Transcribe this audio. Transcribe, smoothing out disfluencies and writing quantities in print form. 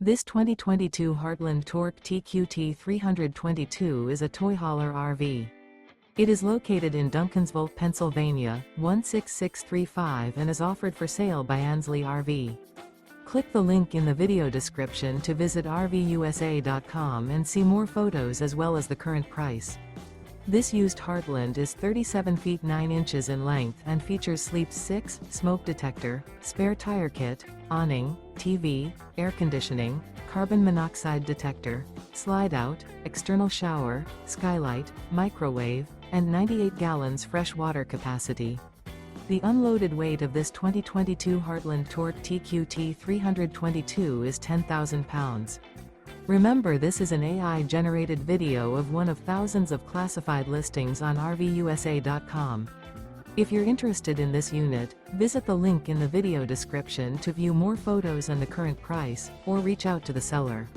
This 2022 Heartland Torque TQ T322 is a toy hauler RV. It is located in Duncansville, Pennsylvania, 16635 and is offered for sale by Ansley RV. Click the link in the video description to visit RVUSA.com and see more photos as well as the current price. This used Heartland is 37 feet 9 inches in length and features sleep 6, smoke detector, spare tire kit, awning, TV, air conditioning, carbon monoxide detector, slide-out, external shower, skylight, microwave, and 98 gallons fresh water capacity. The unloaded weight of this 2022 Heartland Torque TQ T322 is 10,000 pounds. Remember, this is an AI-generated video of one of thousands of classified listings on RVUSA.com. If you're interested in this unit, visit the link in the video description to view more photos and the current price, or reach out to the seller.